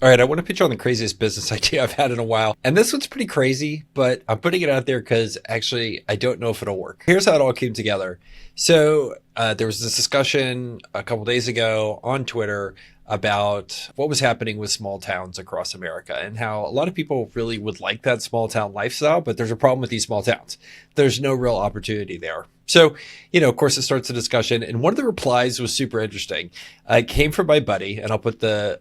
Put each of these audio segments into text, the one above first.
All right, I want to pitch on the craziest business idea I've had in a while. And this one's pretty crazy, but I'm putting it out there because actually I don't know if it'll work. Here's how it all came together. So there was this discussion a couple days ago on Twitter about what was happening with small towns across America and how a lot of people really would like that small town lifestyle, but there's a problem with these small towns. There's no real opportunity there. So, of course, it starts a discussion, and one of the replies was super interesting. It came from my buddy, and I'll put the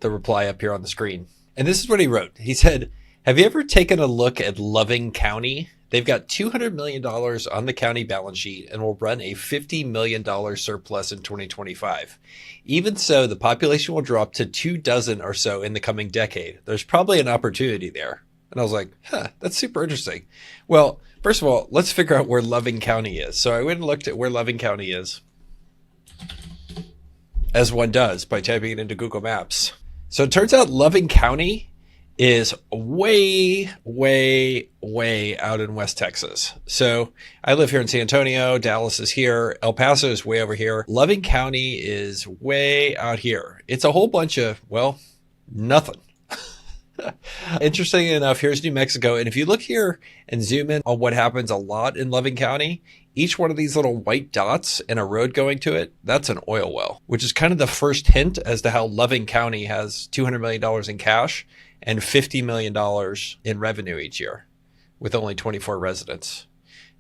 reply up here on the screen. And this is what he wrote. He said, "Have you ever taken a look at Loving County? They've got $200 million on the county balance sheet and will run a $50 million surplus in 2025. Even so, the population will drop to 24 or so in the coming decade. There's probably an opportunity there." And I was like, that's super interesting. Well, first of all, let's figure out where Loving County is. So I went and looked at where Loving County is, as one does by typing it into Google Maps. So it turns out Loving County is way, way, way out in West Texas. So I live here in San Antonio. Dallas is here. El Paso is way over here. Loving County is way out here. It's a whole bunch of, nothing. Interesting enough, here's New Mexico. And if you look here and zoom in on what happens a lot in Loving County, each one of these little white dots and a road going to it, that's an oil well, which is kind of the first hint as to how Loving County has $200 million in cash and $50 million in revenue each year with only 24 residents.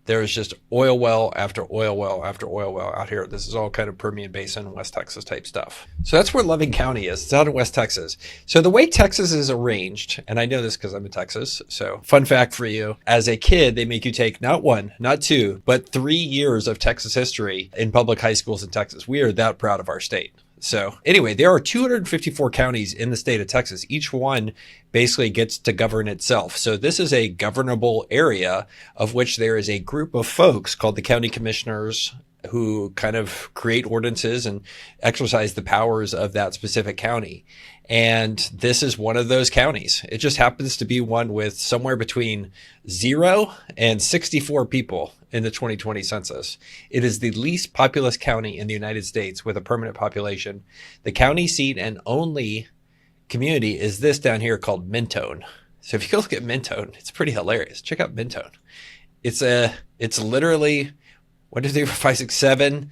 There is just oil well after oil well after oil well out here. This is all kind of Permian Basin, West Texas type stuff. So that's where Loving County is. It's out in West Texas. So the way Texas is arranged, and I know this because I'm in Texas. So fun fact for you, as a kid, they make you take not one, not two, but 3 years of Texas history in public high schools in Texas. We are that proud of our state. So anyway, there are 254 counties in the state of Texas. Each one basically gets to govern itself. So this is a governable area of which there is a group of folks called the county commissioners who kind of create ordinances and exercise the powers of that specific county. And this is one of those counties. It just happens to be one with somewhere between 0 and 64 people in the 2020 census. It is the least populous county in the United States with a permanent population. The county seat and only community is this down here called Mentone. So if you go look at Mentone, it's pretty hilarious. Check out Mentone. It's literally 1, 2, 3, 4, 5, 6, 7,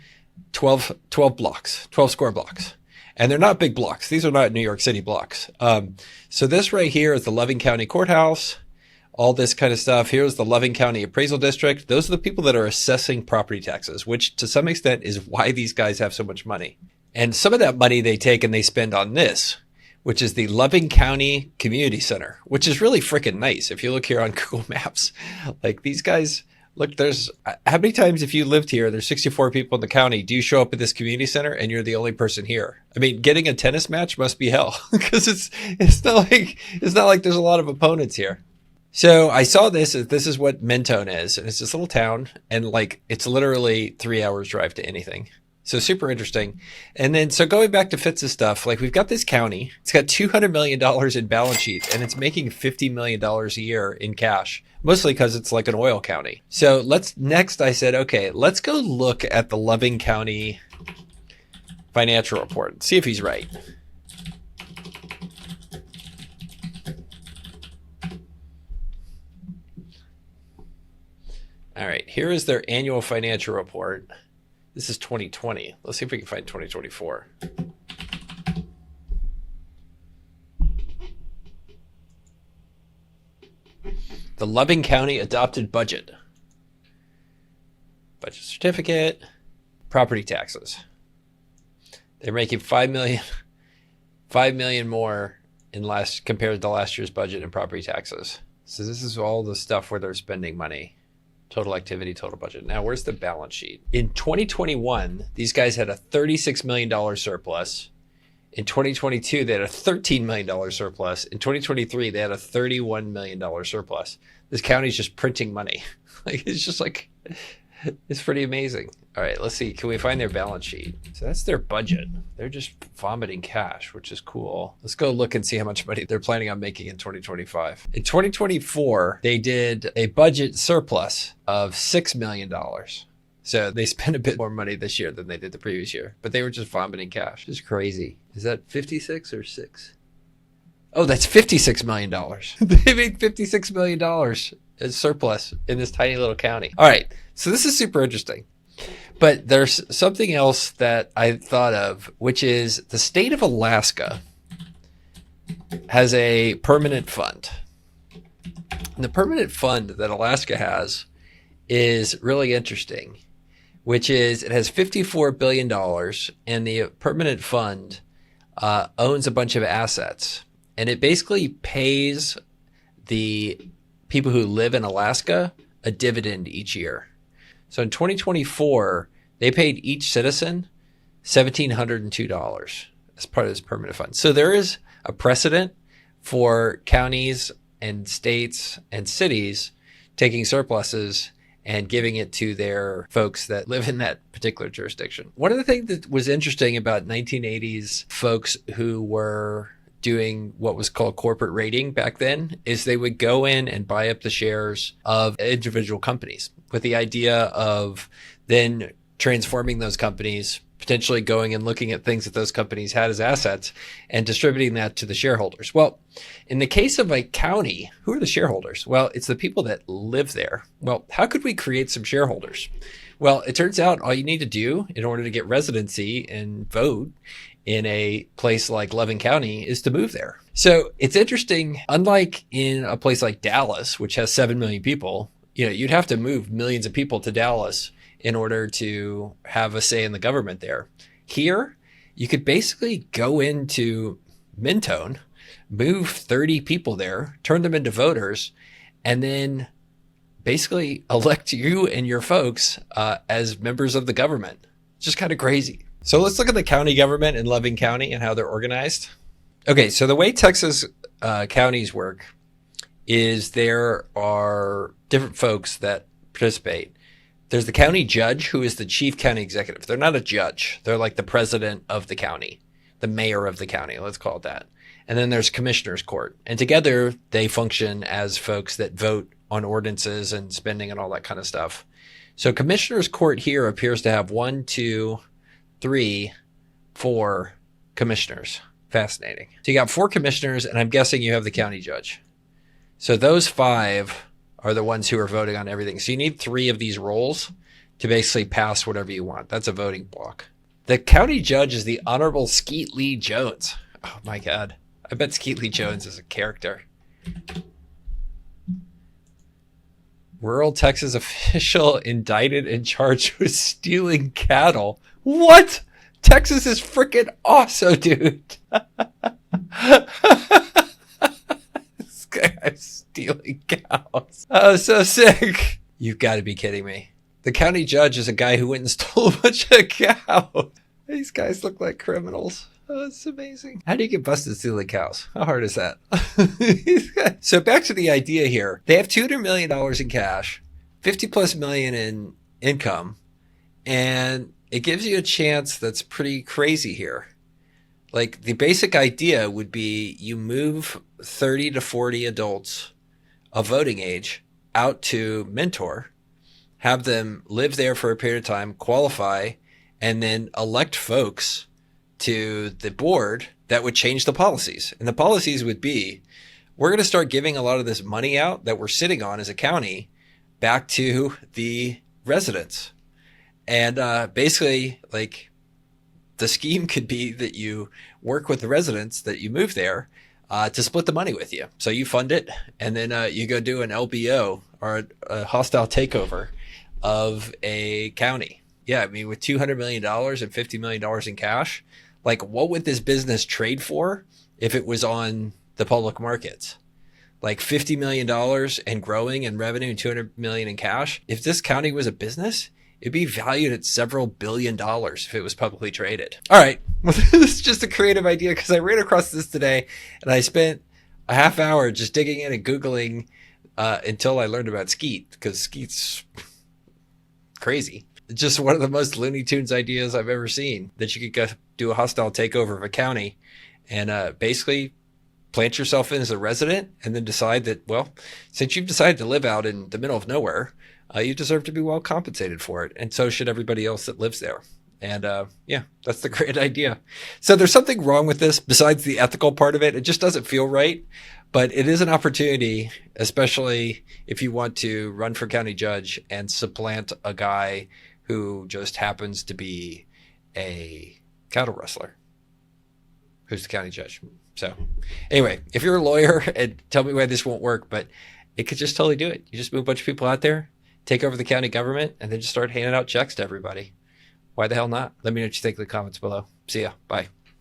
12 blocks, 12 square blocks. And they're not big blocks. These are not New York City blocks. So this right here is the Loving County Courthouse, all this kind of stuff. Here's the Loving County Appraisal District. Those are the people that are assessing property taxes, which to some extent is why these guys have so much money. And some of that money they take and they spend on this, which is the Loving County Community Center, which is really freaking nice. If you look here on Google Maps, like these guys, look, there's how many times if you lived here, there's 64 people in the county. Do you show up at this community center and you're the only person here? I mean, getting a tennis match must be hell because it's not like there's a lot of opponents here. So I saw this is what Mentone is. And it's this little town and it's literally 3 hours drive to anything. So super interesting. And then, so going back to Fitz's stuff, we've got this county, it's got $200 million in balance sheet and it's making $50 million a year in cash, mostly because it's like an oil county. So next I said, okay, let's go look at the Loving County financial report, see if he's right. All right, here is their annual financial report. This is 2020. Let's see if we can find 2024. The Loving County adopted budget. Budget certificate. Property taxes. They're making $5 million more compared to last year's budget in property taxes. So this is all the stuff where they're spending money. Total activity, total budget. Now, where's the balance sheet? In 2021, these guys had a $36 million surplus. In 2022, they had a $13 million surplus. In 2023, they had a $31 million surplus. This county's just printing money. It's pretty amazing. All right, let's see. Can we find their balance sheet? So that's their budget. They're just vomiting cash, which is cool. Let's go look and see how much money they're planning on making in 2025. In 2024, they did a budget surplus of $6 million. So they spent a bit more money this year than they did the previous year, but they were just vomiting cash. Just crazy. Is that 56 or 6? Oh, that's $56 million. They made $56 million as surplus in this tiny little county. All right. So this is super interesting. But there's something else that I thought of, which is the state of Alaska has a permanent fund. And the permanent fund that Alaska has is really interesting, which is it has $54 billion, and the permanent fund owns a bunch of assets. And it basically pays the people who live in Alaska a dividend each year. So in 2024, they paid each citizen $1,702 as part of this permanent fund. So there is a precedent for counties and states and cities taking surpluses and giving it to their folks that live in that particular jurisdiction. One of the things that was interesting about 1980s folks who were doing what was called corporate raiding back then is they would go in and buy up the shares of individual companies with the idea of then transforming those companies, potentially going and looking at things that those companies had as assets and distributing that to the shareholders. Well, in the case of a county, who are the shareholders? Well, it's the people that live there. Well, how could we create some shareholders? Well, it turns out all you need to do in order to get residency and vote in a place like Loving County is to move there. So it's interesting, unlike in a place like Dallas, which has 7 million people, you'd have to move millions of people to Dallas in order to have a say in the government there. Here, you could basically go into Mentone, move 30 people there, turn them into voters, and then basically elect you and your folks as members of the government. It's just kind of crazy. So let's look at the county government in Loving County and how they're organized. Okay, so the way Texas counties work is there are different folks that participate. There's the county judge, who is the chief county executive. They're not a judge. They're like the president of the county, the mayor of the county, let's call it that. And then there's commissioner's court. And together they function as folks that vote on ordinances and spending and all that kind of stuff. So commissioner's court here appears to have 1, 2, 3, 4 commissioners. Fascinating. So you got 4 commissioners, and I'm guessing you have the county judge. So those 5 are the ones who are voting on everything. So you need 3 of these roles to basically pass whatever you want. That's a voting block. The county judge is the Honorable Skeet Lee Jones. Oh my God. I bet Skeet Lee Jones is a character. Rural Texas official indicted and charged with stealing cattle. What? Texas is freaking awesome, dude. This guy's stealing cows. Oh, so sick. You've got to be kidding me. The county judge is a guy who went and stole a bunch of cows. These guys look like criminals. Oh, it's amazing. How do you get busted stealing cows? How hard is that? So back to the idea here. They have $200 million in cash, 50 plus million in income, and it gives you a chance that's pretty crazy here. Like the basic idea would be you move 30 to 40 adults of voting age out to Mentor, have them live there for a period of time, qualify, and then elect folks to the board that would change the policies. And the policies would be, we're going to start giving a lot of this money out that we're sitting on as a county back to the residents. And basically, like, the scheme could be that you work with the residents that you move there to split the money with you. So you fund it, and then you go do an LBO or a hostile takeover of a county. Yeah, I mean, with $200 million and $50 million in cash, like, what would this business trade for if it was on the public markets? Like $50 million and growing in revenue and $200 million in cash. If this county was a business, it'd be valued at several $billion if it was publicly traded. All right. Well, this is just a creative idea because I ran across this today and I spent a half hour just digging in and Googling until I learned about Skeet, because Skeet's crazy. It's just one of the most Looney Tunes ideas I've ever seen, that you could go do a hostile takeover of a county and basically plant yourself in as a resident and then decide that, well, since you've decided to live out in the middle of nowhere, you deserve to be well compensated for it. And so should everybody else that lives there. And yeah, that's the great idea. So there's something wrong with this besides the ethical part of it. It just doesn't feel right. But it is an opportunity, especially if you want to run for county judge and supplant a guy who just happens to be a cattle rustler who's the county judge. So anyway, if you're a lawyer, and tell me why this won't work, but it could just totally do it. You just move a bunch of people out there, take over the county government, and then just start handing out checks to everybody. Why the hell not? Let me know what you think in the comments below. See ya. Bye.